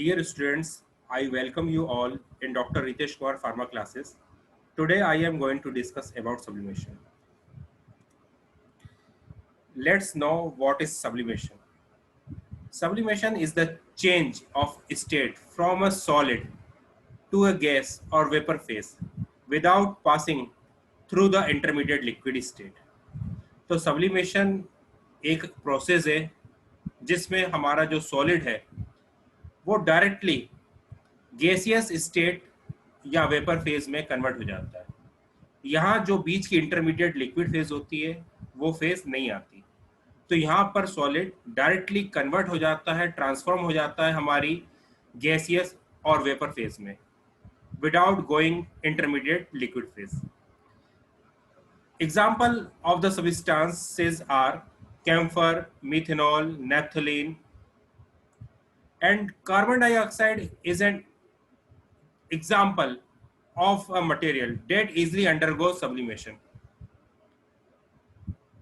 Dear students, I welcome you all in Dr. Ritesh Kaur Pharma classes. Today I am going to discuss about sublimation. Let's know what is sublimation. Sublimation is the change of state from a solid to a gas or vapor phase without passing through the intermediate liquid state. तो sublimation एक process है जिसमें हमारा जो solid है वो directly gaseous state या vapour phase में कन्वर्ट हो जाता है। यहाँ जो बीच की इंटरमीडिएट लिक्विड फेज होती है वो फेज नहीं आती, तो यहाँ पर सॉलिड डायरेक्टली कन्वर्ट हो जाता है, ट्रांसफॉर्म हो जाता है हमारी गैसियस और वेपर फेज में without going intermediate liquid phase. Example of the substances are camphor, methanol, naphthalene, and carbon dioxide is an example of a material that easily undergoes sublimation.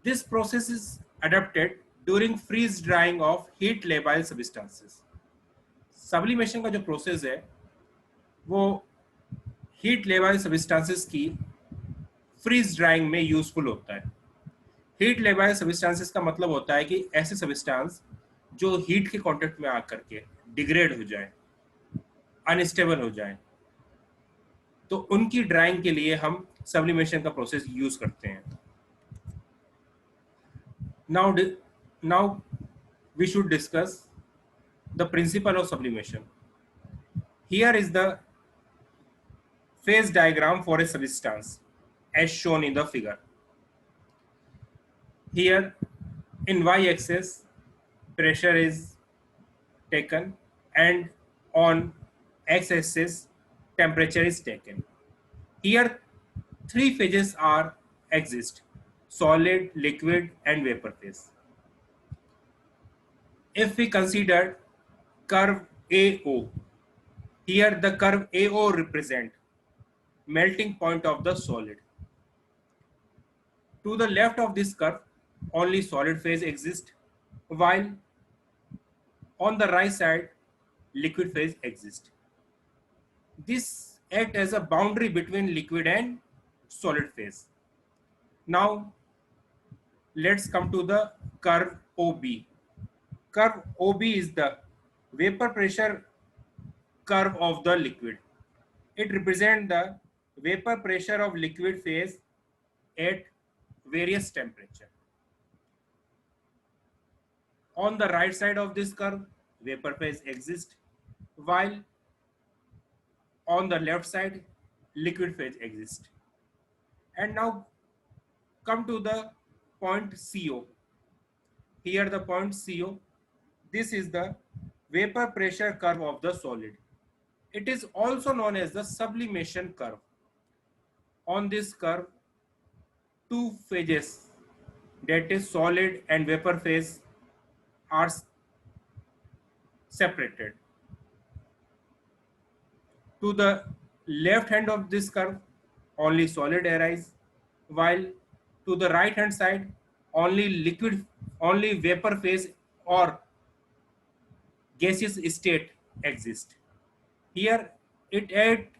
This process is adapted during freeze drying of heat labile substances. Sublimation का जो process है वो heat labile substances की freeze drawing में useful होता है। Heat labile substances का मतलब होता है कि ऐसे सब्सटेंस जो हीट के कांटेक्ट में आकर के डिग्रेड हो जाए, अनस्टेबल हो जाए, तो उनकी ड्राइंग के लिए हम सब्लिमेशन का प्रोसेस यूज करते हैं। Now we should discuss the principle of sublimation. Here is the phase diagram for a substance as shown in the figure. Here in y-axis pressure is taken and on x-axis temperature is taken. Here three phases are exist: solid, liquid and vapor phase. If we consider curve AO, here the curve AO represent melting point of the solid. To the left of this curve, only solid phase exists, while on the right side, liquid phase exists. This acts as a boundary between liquid and solid phase. Now, let's come to the curve OB. Curve OB is the vapor pressure curve of the liquid. It represents the vapor pressure of liquid phase at various temperature. On the right side of this curve, vapor phase exists, while on the left side, liquid phase exists. And now come to the point CO. Here the point CO, this is the vapor pressure curve of the solid. It is also known as the sublimation curve. On this curve, two phases, that is solid and vapor phase, are separated. To the left hand of this curve, only solid arise, while to the right hand side, only vapor phase or gaseous state exists. Here it acts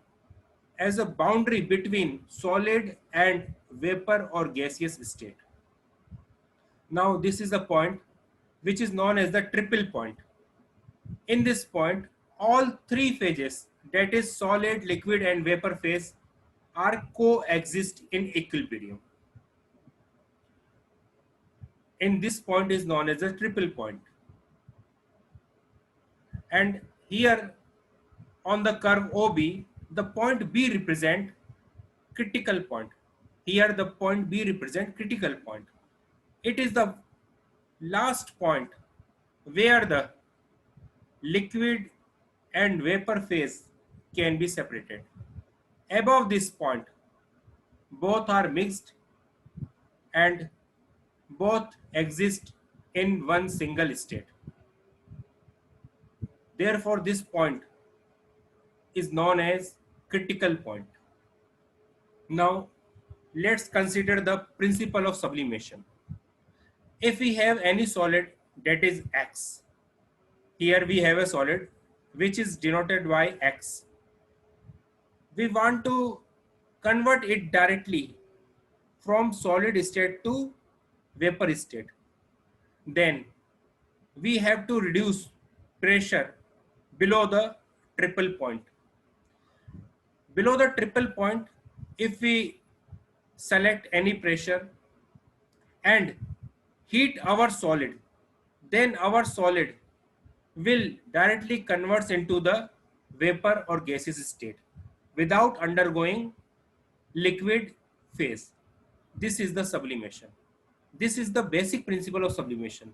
as a boundary between solid and vapor or gaseous state. Now this is the point which is known as the triple point. In this point, all three phases, that is solid, liquid and vapor phase, are coexist in equilibrium. In this point is known as the triple point. And here on the curve OB, the point B represent critical point. Here the point B represent critical point. It is the last point where the liquid and vapor phase can be separated. Above this point, both are mixed and both exist in one single state. Therefore, this point is known as critical point. Now, let's consider the principle of sublimation. If we have any solid that is X, here we have a solid which is denoted by x. We want to convert it directly from solid state to vapor state. Then we have to reduce pressure below the triple point. Below the triple point, if we select any pressure and heat our solid, then our solid will directly converts into the vapor or gaseous state without undergoing liquid phase. This is the sublimation. This is the basic principle of sublimation.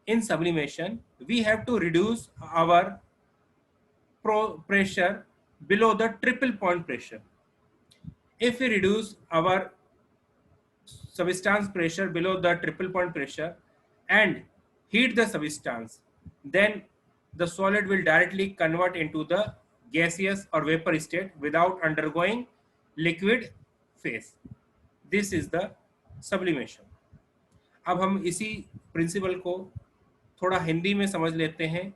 In sublimation, we have to reduce our pressure below the triple point pressure. If we reduce our substance pressure below the triple point pressure and heat the substance, then the solid will directly convert into the gaseous or vapor state without undergoing liquid phase. This is the sublimation. अब हम इसी principal को थोड़ा हिंदी में समझ लेते हैं.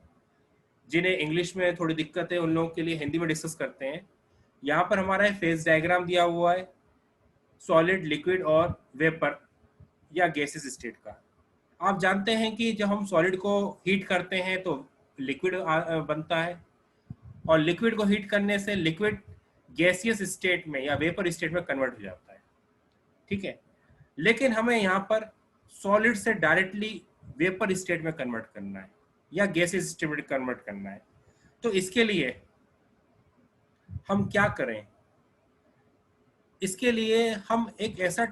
जिन्हें इंग्लिश में थोड़ी दिक्कत है उन लोगों के लिए हिंदी में डिस्कस करते हैं. यहाँ पर हमारा फेज डायग्राम दिया हुआ है सॉलिड, लिक्विड और वेपर या गैसेस स्टेट का. आप जानते हैं कि जब हम सॉलिड को हीट करते हैं तो लिक्विड बनता है और लिक्विड को हीट करने से लिक्विड गैसियस स्टेट में या वेपर स्टेट में कन्वर्ट हो जाता है. ठीक है, लेकिन हमें यहाँ पर सॉलिड से डायरेक्टली वेपर स्टेट में कन्वर्ट करना है या गैसेस स्टेट में कन्वर्ट करना है. तो इसके लिए हम क्या करें? इसके लिए हम एक ऐसा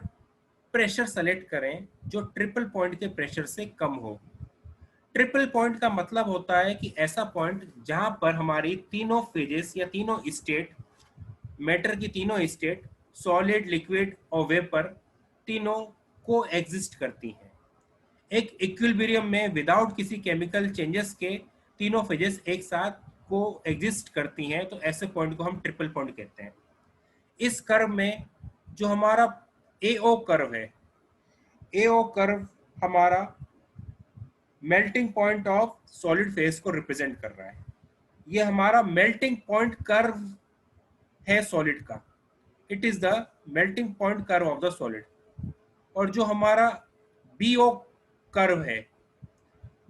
प्रेशर सेलेक्ट करें जो ट्रिपल पॉइंट के प्रेशर से कम हो. ट्रिपल पॉइंट का मतलब होता है कि ऐसा पॉइंट जहां पर हमारी तीनों फेजेस या तीनों स्टेट, मैटर की तीनों स्टेट सॉलिड, लिक्विड और वेपर तीनों को एग्जिस्ट करती हैं. एक इक्विलिब्रियम में विदाउट किसी केमिकल चेंजेस के तीनों फेजेस एक साथ को एग्जिस्ट करती हैं, तो ऐसे पॉइंट को हम ट्रिपल पॉइंट कहते हैं. इस कर्व में जो हमारा AO कर्व है, AO कर्व हमारा melting point of solid phase को रिप्रेजेंट कर रहा है. ये हमारा मेल्टिंग पॉइंट कर्व है सॉलिड का. It is the melting point curve of the solid. और जो हमारा BO कर्व है,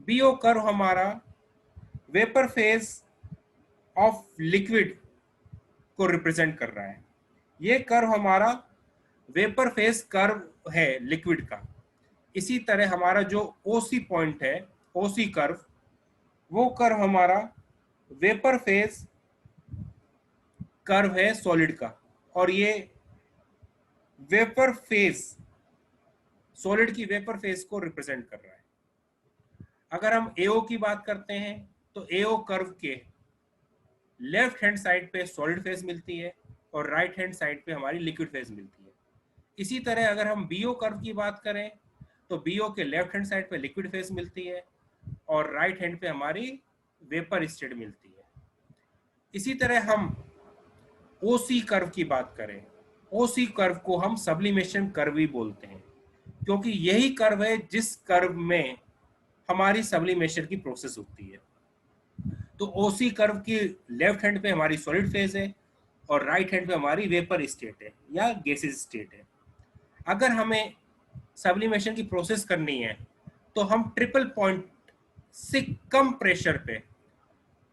BO कर्व हमारा वेपर फेज ऑफ लिक्विड को रिप्रेजेंट कर रहा है. ये कर्व हमारा वेपर फेज कर्व है लिक्विड का. इसी तरह हमारा जो OC पॉइंट है, OC कर्व, वो कर्व हमारा वेपर फेज कर्व है सॉलिड का. और ये वेपर फेज, सॉलिड की वेपर फेज को रिप्रेजेंट कर रहा है. अगर हम AO की बात करते हैं तो AO कर्व के लेफ्ट हैंड साइड पे सॉलिड फेज मिलती है और राइट हैंड साइड पे हमारी लिक्विड फेज मिलती है. इसी तरह अगर हम BO कर्व की बात करें तो BO के लेफ्ट हैंड साइड पे लिक्विड फेज मिलती है और राइट हैंड पे हमारी वेपर स्टेट मिलती है. इसी तरह हम OC कर्व की बात करें, OC कर्व को हम सब्लिमेशन कर्व भी बोलते हैं, क्योंकि यही कर्व है जिस कर्व में हमारी सब्लिमेशन की प्रोसेस होती है. तो OC कर्व की लेफ्ट हैंड पे हमारी सॉलिड फेज है और राइट हैंड पे हमारी वेपर स्टेट है या गैसेस स्टेट है. अगर हमें सब्लिमेशन की प्रोसेस करनी है तो हम ट्रिपल पॉइंट से कम प्रेशर पे,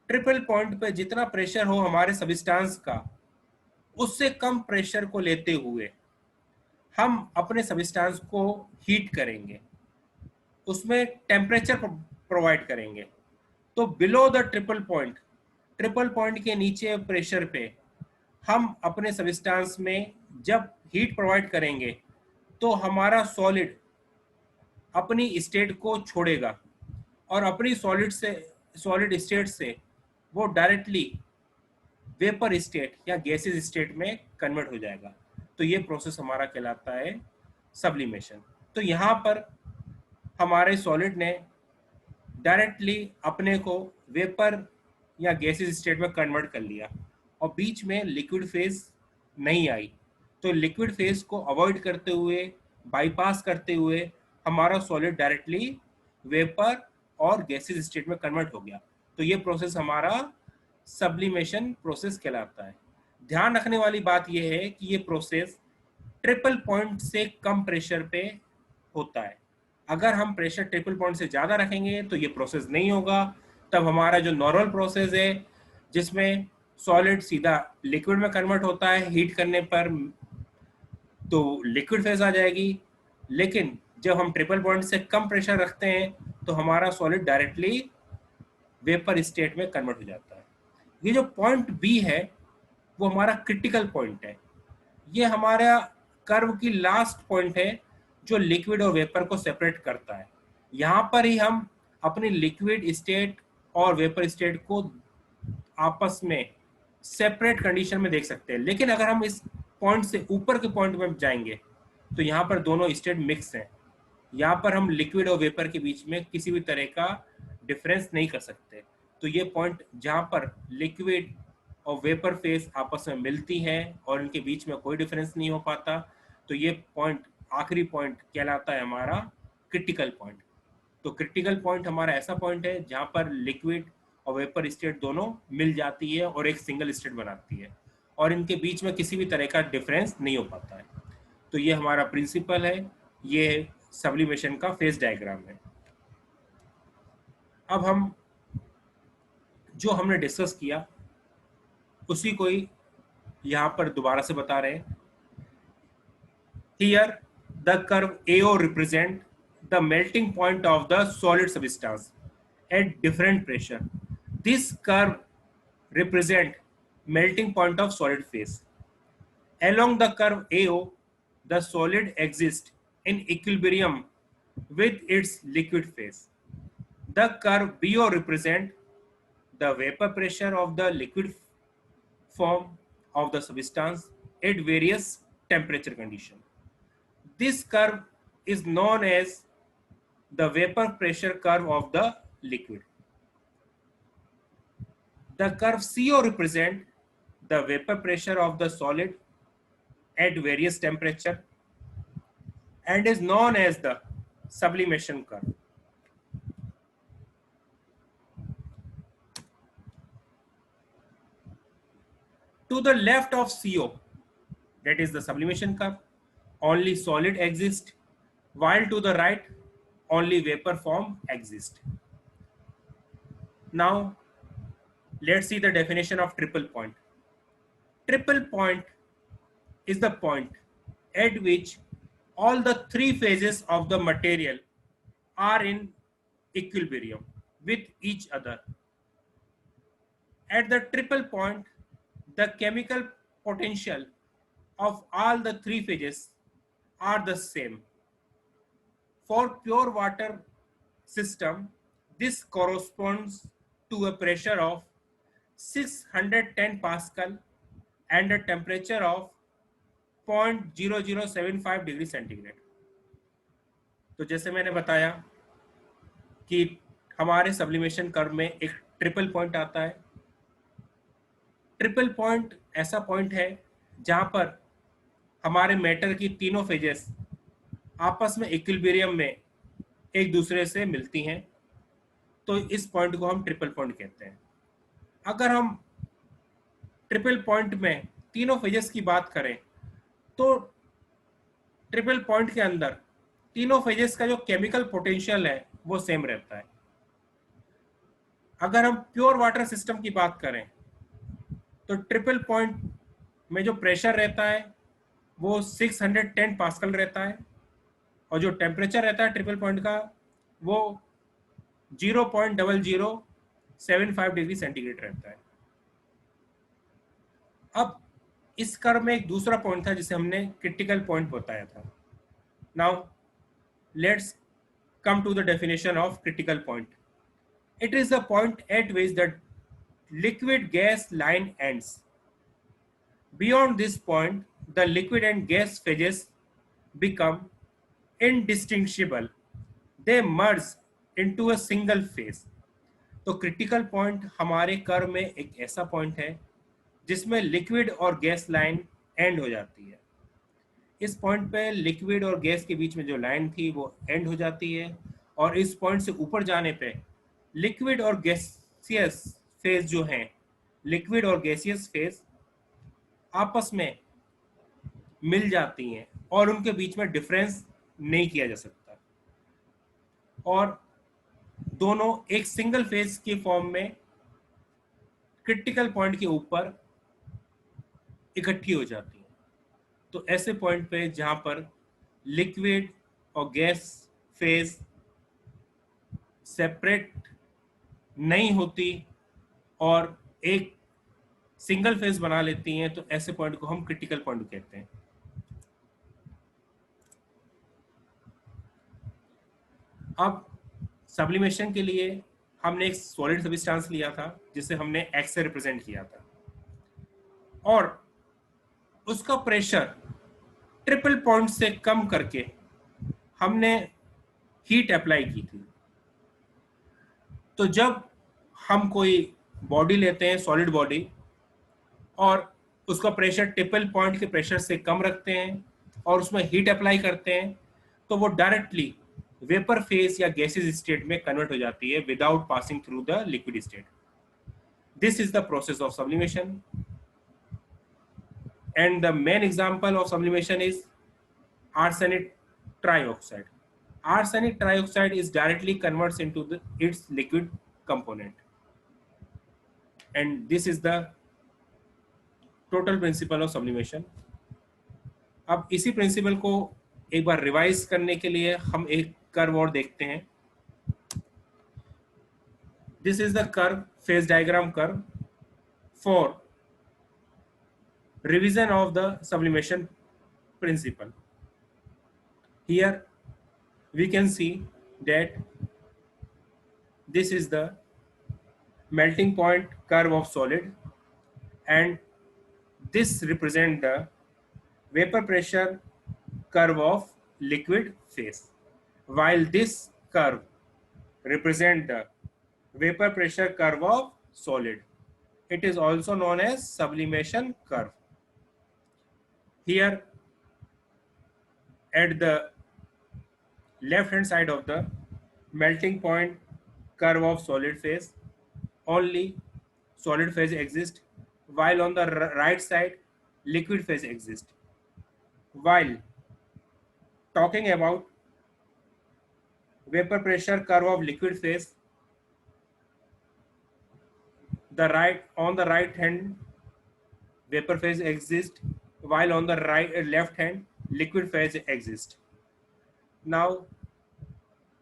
ट्रिपल पॉइंट पे जितना प्रेशर हो हमारे सब्सटेंस का, उससे कम प्रेशर को लेते हुए हम अपने सब्सटेंस को हीट करेंगे, उसमें टेम्परेचर प्रोवाइड करेंगे. तो बिलो द ट्रिपल पॉइंट के नीचे प्रेशर पे हम अपने सब्सटेंस में जब हीट प्रोवाइड करेंगे तो हमारा सॉलिड अपनी स्टेट को छोड़ेगा और अपनी सॉलिड स्टेट से वो डायरेक्टली वेपर स्टेट या गैसेस स्टेट में कन्वर्ट हो जाएगा. तो ये प्रोसेस हमारा कहलाता है सब्लिमेशन. तो यहाँ पर हमारे सॉलिड ने डायरेक्टली अपने को वेपर या गैसेस स्टेट में कन्वर्ट कर लिया और बीच में लिक्विड फेज नहीं आई. तो लिक्विड फेज को अवॉइड करते हुए, बाईपास करते हुए हमारा सॉलिड डायरेक्टली वेपर और गैसेस स्टेट में कन्वर्ट हो गया. तो ये प्रोसेस हमारा सब्लिमेशन प्रोसेस कहलाता है। ध्यान रखने वाली बात यह है कि ये प्रोसेस ट्रिपल पॉइंट से कम प्रेशर पे होता है। अगर हम प्रेशर ट्रिपल पॉइंट से ज़्यादा रखेंगे तो ये प्रोसेस नहीं होगा। तब हमारा जो नॉर्मल प्रोसेस है जिसमें सॉलिड सीधा लिक्विड में कन्वर्ट होता है हीट करने पर, तो लिक्विड फेज आ जाएगी। लेकिन जब हम ट्रिपल पॉइंट से कम प्रेशर रखते हैं तो हमारा सॉलिड डायरेक्टली वेपर स्टेट में कन्वर्ट हो जाता है। ये जो पॉइंट बी है वो हमारा क्रिटिकल पॉइंट है। ये हमारा कर्व की लास्ट पॉइंट है जो लिक्विड और वेपर को सेपरेट करता है। यहाँ पर ही हम अपनी लिक्विड स्टेट और वेपर स्टेट को आपस में सेपरेट कंडीशन में देख सकते हैं। लेकिन अगर हम इस पॉइंट से ऊपर के पॉइंट में जाएंगे तो यहाँ पर दोनों स्टेट मिक्स हैं। यहाँ पर हम लिक्विड और वेपर के बीच में किसी भी तरह का डिफरेंस नहीं कर सकते। तो ये पॉइंट जहाँ पर लिक्विड और वेपर फेज आपस में मिलती है और इनके बीच में कोई डिफरेंस नहीं हो पाता, तो ये पॉइंट आखिरी पॉइंट कहलाता है हमारा क्रिटिकल पॉइंट। तो क्रिटिकल पॉइंट हमारा ऐसा पॉइंट है जहाँ पर लिक्विड और वेपर स्टेट दोनों मिल जाती है और एक सिंगल स्टेट बनाती है और इनके बीच में किसी भी तरह का डिफरेंस नहीं हो पाता है। तो ये हमारा प्रिंसिपल है, ये सब्लिमेशन का फेज डायग्राम है। अब हम जो हमने डिस्कस किया उसी को ही यहाँ पर दोबारा से बता रहे हैं। Here the curve AO represent the melting point of the solid substance at different pressure. This curve represent melting point of solid phase. Along the curve AO, the solid exists in equilibrium with its liquid phase. The curve BO represent the vapor pressure of the liquid form of the substance at various temperature condition. This curve is known as the vapor pressure curve of the liquid. The curve CO represent the vapor pressure of the solid at various temperature and is known as the sublimation curve. To the left of CO, that is the sublimation curve, only solid exists, while to the right, only vapor form exists. Now, let's see the definition of triple point. Triple point is the point at which all the three phases of the material are in equilibrium with each other. At the triple point, the chemical potential of all the three phases are the same. For pure water system, this corresponds to a pressure of 610 Pascal and a temperature of 0.0075 degree centigrade. तो जैसे मैंने बताया कि हमारे sublimation curve में एक triple point आता है। ट्रिपल पॉइंट ऐसा पॉइंट है जहां पर हमारे मैटर की तीनों फेजेस आपस में इक्विलिब्रियम में एक दूसरे से मिलती हैं, तो इस पॉइंट को हम ट्रिपल पॉइंट कहते हैं। अगर हम ट्रिपल पॉइंट में तीनों फेजेस की बात करें तो ट्रिपल पॉइंट के अंदर तीनों फेजेस का जो केमिकल पोटेंशियल है वो सेम रहता है। अगर हम प्योर वाटर सिस्टम की बात करें तो ट्रिपल पॉइंट में जो प्रेशर रहता है वो 610 पास्कल रहता है और जो टेम्परेचर रहता है ट्रिपल पॉइंट का वो 0.0075 डिग्री सेंटीग्रेड रहता है। अब इस कर्व में एक दूसरा पॉइंट था जिसे हमने क्रिटिकल पॉइंट बताया था। Now let's come to the definition of critical point. It is the point at which the liquid gas line ends. Beyond this point, the liquid and gas phases become indistinguishable. They merge into a single phase. तो critical point हमारे curve में एक ऐसा point है जिसमें liquid और gas line and हो जाती है। इस पॉइंट पे लिक्विड और गैस के बीच में जो लाइन थी वो एंड हो जाती है और इस पॉइंट से ऊपर जाने पे लिक्विड और गैसियस फेज जो हैं लिक्विड और गैसियस फेज आपस में मिल जाती हैं और उनके बीच में डिफरेंस नहीं किया जा सकता, और दोनों एक सिंगल फेज की फॉर्म में क्रिटिकल पॉइंट के ऊपर इकट्ठी हो जाती हैं। तो ऐसे पॉइंट पे जहां पर लिक्विड और गैस फेज सेपरेट नहीं होती और एक सिंगल फेज बना लेती हैं, तो ऐसे पॉइंट को हम क्रिटिकल पॉइंट कहते हैं। अब सब्लिमेशन के लिए हमने एक सॉलिड सब्सटेंस लिया था जिसे हमने एक्स से रिप्रेजेंट किया था, और उसका प्रेशर ट्रिपल पॉइंट से कम करके हमने हीट अप्लाई की थी। तो जब हम कोई बॉडी लेते हैं, सॉलिड बॉडी, और उसका प्रेशर ट्रिपल पॉइंट के प्रेशर से कम रखते हैं और उसमें हीट अप्लाई करते हैं, तो वो डायरेक्टली वेपर फेज या गैसेस स्टेट में कन्वर्ट हो जाती है without passing through the liquid state. This is the process of sublimation, and the main example of sublimation is arsenic trioxide. Arsenic trioxide is directly converts into its liquid component, and this is the total principle of sublimation. अब इसी principal को एक बार revise करने के लिए हम एक curve और देखते हैं। This is the curve, phase diagram curve for revision of the sublimation principle. Here we can see that this is the melting point curve of solid, and this represent the vapor pressure curve of liquid phase, while this curve represent the vapor pressure curve of solid. It is also known as sublimation curve. Here at the left hand side of the melting point curve of solid phase, only solid phase exists, while on the right side liquid phase exists. While talking about vapor pressure curve of liquid phase, on the right hand vapor phase exists, while on the left hand liquid phase exists. Now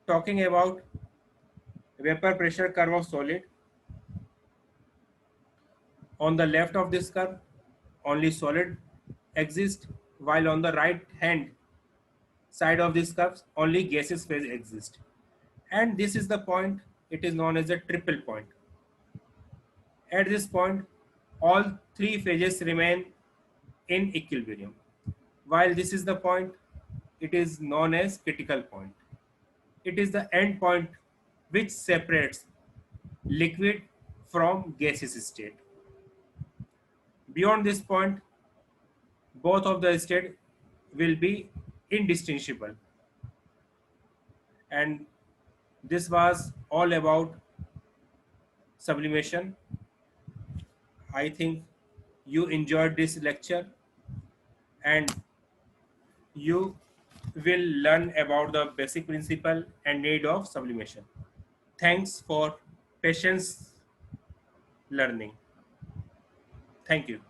talking about vapor pressure curve of solid, on the left of this curve only solid exists, while on the right hand side of this curve only gaseous phase exists. And this is the point, it is known as a triple point. At this point all three phases remain in equilibrium, while this is the point, it is known as critical point. It is the end point which separates liquid from gaseous state. Beyond this point, both of the state will be indistinguishable. And this was all about sublimation. I think you enjoyed this lecture, and you will learn about the basic principle and need of sublimation. Thanks for patience learning. Thank you.